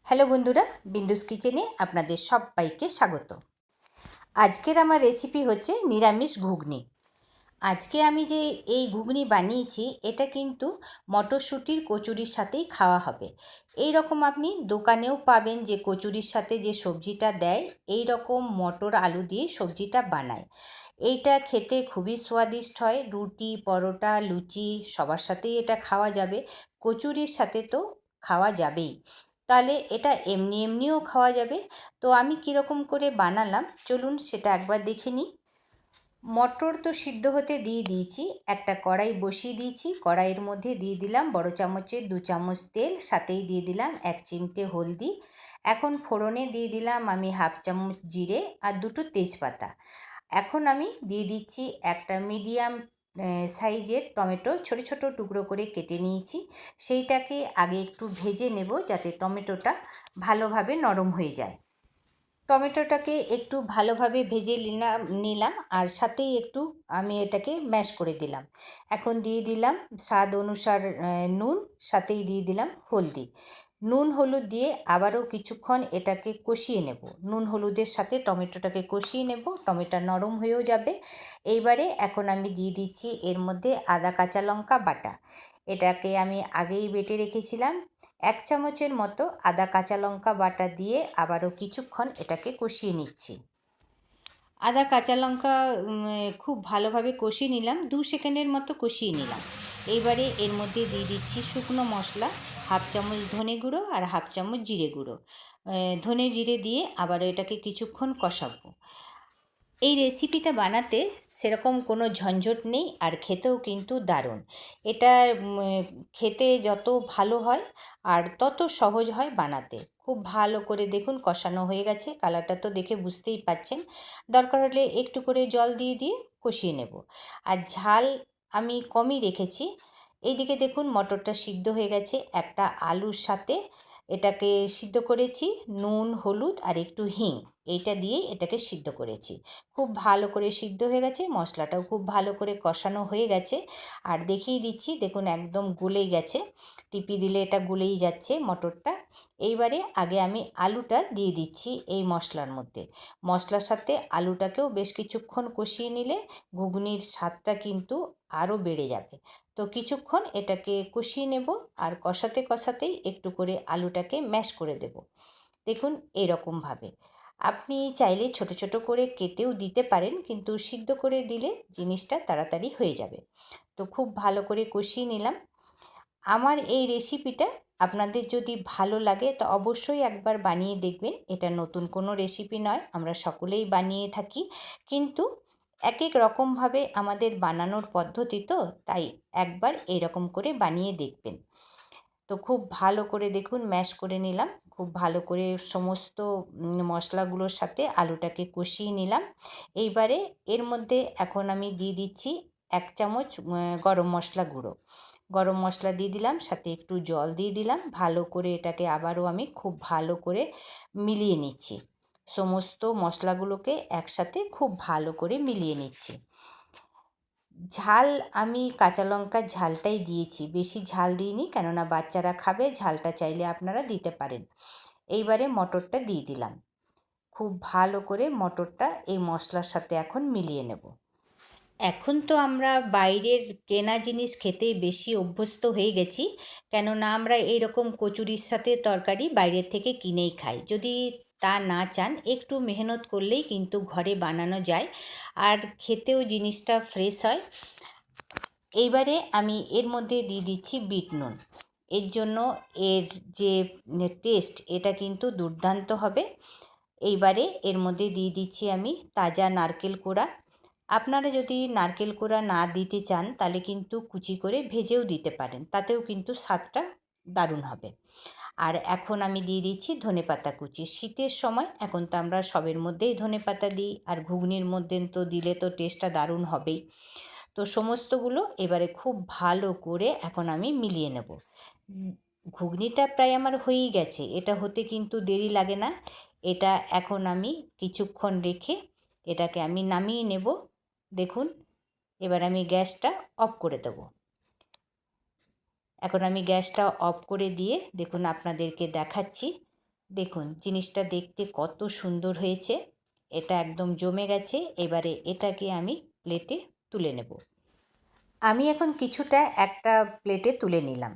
Hello বন্ধুরা, বিন্দুস কিচেনে আপনাদের সবাইকে স্বাগত। আজকের আমার রেসিপি হচ্ছে নিরামিষ ঘুগনি। আজকে আমি যে এই ঘুগনি বানিয়েছি এটা কিন্তু মটরশুঁটির কচুরির সাথেই খাওয়া হবে। এই রকম আপনি দোকানেও পাবেন যে কচুরির সাথে যে সবজিটা দেয়, এই রকম মটর আলু দিয়ে সবজিটা বানায়। এইটা খেতে খুবই স্বাদিষ্ট হয়। রুটি, পরোটা, লুচি সবার সাথেই এটা খাওয়া যাবে। কচুরির সাথে তো খাওয়া যাবেই। তাহলে এটা এমনি এমনিও খাওয়া যাবে। তো আমি কীরকম করে বানালাম চলুন সেটা একবার দেখে নিই। মটর তো সিদ্ধ হতে দিয়ে দিয়েছি। একটা কড়াই বসিয়ে দিয়েছি। কড়াইয়ের মধ্যে দিয়ে দিলাম বড় চামচের 2 চামচ তেল, সাথেই দিয়ে দিলাম 1 চিমটে হলদি। এখন ফোড়নে দিয়ে দিলাম আমি 1/2 চামচ জিরে আর 2টো তেজপাতা। এখন আমি দিয়ে দিচ্ছি একটা মিডিয়াম সাইজের টমেটো, ছোট ছোট টুকরো করে কেটে নিয়েছি। সেইটাকে আগে একটু ভেজে নেব যাতে টমেটোটা ভালোভাবে নরম হয়ে যায়। টমেটোটাকে একটু ভালোভাবে ভেজে নিলাম আর সাথেই একটু আমি এটাকে ম্যাশ করে দিলাম। এখন দিয়ে দিলাম স্বাদ অনুসার নুন, সাথেই দিয়ে দিলাম হলদি। নুন হলুদ দিয়ে আবারও কিছুক্ষণ এটাকে কষিয়ে নেব। নুন হলুদের সাথে টমেটোটাকে কষিয়ে নেব, টমেটো নরম হয়েও যাবে। এইবারে এখন আমি দিয়ে দিচ্ছি এর মধ্যে আদা কাঁচা লঙ্কা বাটা। এটাকে আমি আগেই বেটে রেখেছিলাম। 1 চামচের মতো আদা কাঁচা লঙ্কা বাটা দিয়ে আবারও কিছুক্ষণ এটাকে কষিয়ে নিচ্ছি। আদা কাঁচা লঙ্কা খুব ভালোভাবে কষিয়ে নিলাম, 2 সেকেন্ডের মতো কষিয়ে নিলাম। এইবারে এর মধ্যে দিয়ে দিচ্ছি শুকনো মশলা, 1/2 চামচ ধনে গুঁড়ো আর 1/2 চামচ জিরে গুঁড়ো। ধনে জিরে দিয়ে আবারও এটাকে কিছুক্ষণ কষাবো। এই রেসিপিটা বানাতে সেরকম কোনো ঝঞ্ঝট নেই আর খেতেও কিন্তু দারুণ। এটা খেতে যত ভালো হয় আর তত সহজ হয় বানাতে। খুব ভালো করে দেখুন কষানো হয়ে গেছে, কালারটা তো দেখে বুঝতেই পাচ্ছেন। দরকার হলে একটু করে জল দিয়ে দিয়ে কষিয়ে নেব। আর ঝাল আমি কমই রেখেছি। এইদিকে দেখুন মটরটা সিদ্ধ হয়ে গেছে। একটা আলুর সাথে এটাকে সিদ্ধ করেছি, নুন হলুদ আর একটু হিং এইটা দিয়েই এটাকে সিদ্ধ করেছি। খুব ভালো করে সিদ্ধ হয়ে গেছে, মশলাটাও খুব ভালো করে কষানো হয়ে গেছে। আর দেখিয়ে দিচ্ছি দেখুন একদম গলেই গেছে, টিপি দিলে এটা গলেই যাচ্ছে মটরটা। এইবারে আগে আমি আলুটা দিয়ে দিচ্ছি এই মশলার মধ্যে। মশলার সাথে আলুটাকেও বেশ কিছুক্ষণ কষিয়ে নিলে ঘুগনির স্বাদটা কিন্তু আরও বেড়ে যাবে। তো কিছুক্ষণ এটাকে কষিয়ে নেব আর কষাতে কষাতেই একটু করে আলুটাকে ম্যাশ করে দেব। দেখুন এরকমভাবে আপনি চাইলে ছোট ছোট করে কেটেও দিতে পারেন, কিন্তু সিদ্ধ করে দিলে জিনিসটা তাড়াতাড়ি হয়ে যাবে। তো খুব ভালো করে কষিয়ে নিলাম। আমার এই রেসিপিটা আপনাদের যদি ভালো লাগে তো অবশ্যই একবার বানিয়ে দেখবেন। এটা নতুন কোনো রেসিপি নয়, আমরা সকলেই বানিয়ে থাকি, কিন্তু এক এক রকমভাবে আমাদের বানানোর পদ্ধতি, তো তাই একবার এরকম করে বানিয়ে দেখবেন। তো খুব ভালো করে দেখুন ম্যাশ করে নিলাম, খুব ভালো করে সমস্ত মশলাগুলোর সাথে আলুটাকে কষিয়ে নিলাম। এইবারে এর মধ্যে এখন আমি দিয়ে দিচ্ছি 1 চামচ গরম মশলা গুঁড়ো। গরম মশলা দিয়ে দিলাম, সাথে একটু জল দিয়ে দিলাম। ভালো করে এটাকে আবারও আমি খুব ভালো করে মিলিয়ে নিচ্ছি। সমস্ত মশলাগুলোকে একসাথে খুব ভালো করে মিলিয়ে নিচ্ছি। ঝাল আমি কাঁচা লঙ্কার ঝালটাই দিয়েছি, বেশি ঝাল দিইনি, কেননা বাচ্চারা খাবে। ঝালটা চাইলে আপনারা দিতে পারেন। এইবারে মটরটা দিয়ে দিলাম। খুব ভালো করে মটরটা এই মশলার সাথে এখন মিলিয়ে নেব। এখন তো আমরা বাইরের কেনা জিনিস খেতেই বেশি অভ্যস্ত হয়ে গেছি, কেননা আমরা এইরকম কচুরির সাথে তরকারি বাইরের থেকে কিনেই খাই। যদি তা না চান একটু মেহনত করলেই কিন্তু ঘরে বানানো যায় আর খেতেও জিনিসটা ফ্রেশ হয়। এইবারে আমি এর মধ্যে দিয়ে দিচ্ছি বিট নুন। এর জন্য এর যে টেস্ট এটা কিন্তু দুর্দান্ত হবে। এইবারে এর মধ্যে দিয়ে দিচ্ছি আমি তাজা নারকেল কোড়া। আপনারা যদি নারকেল কোড়া না দিতে চান তাহলে কিন্তু কুচি করে ভেজেও দিতে পারেন, তাতেও কিন্তু স্বাদটা দারুণ হবে। আর এখন আমি দিয়ে দিচ্ছি ধনেপাতা কুচি। শীতের সময় এখন তো আমরা সবের মধ্যেই ধনেপাতা দিই, আর ঘুগনির মধ্যে তো দিলে তো টেস্টটা দারুণ হবেই। তো সমস্তগুলো এবারে খুব ভালো করে এখন আমি মিলিয়ে নেব। ঘুগনিটা প্রায় আমার হয়েই গেছে, এটা হতে কিন্তু দেরি লাগে না। এটা এখন আমি কিছুক্ষণ রেখে এটাকে আমি নামিয়ে নেব। দেখুন এবার আমি গ্যাসটা অফ করে দেব। এখন আমি গ্যাসটা অফ করে দিয়ে দেখুন আপনাদেরকে দেখাচ্ছি। দেখুন জিনিসটা দেখতে কত সুন্দর হয়েছে। এটা একদম জমে গেছে। এবারে এটাকে আমি প্লেটে তুলে নেব। আমি এখন কিছুটা একটা প্লেটে তুলে নিলাম।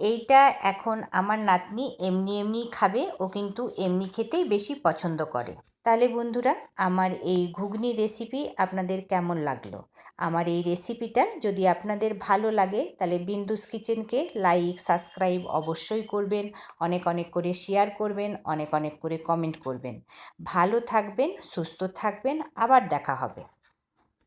এইটা এখন আমার নাতনি এমনি এমনিই খাবে, ও কিন্তু এমনি খেতেই বেশি পছন্দ করে। তাহলে বন্ধুরা, আমার এই ঘুগনি রেসিপি আপনাদের কেমন লাগলো? আমার এই রেসিপিটা যদি আপনাদের ভালো লাগে তাহলে বিন্দুস কিচেনকে লাইক সাবস্ক্রাইব অবশ্যই করবেন, অনেক অনেক করে শেয়ার করবেন, অনেক অনেক করে কমেন্ট করবেন। ভালো থাকবেন, সুস্থ থাকবেন, আবার দেখা হবে।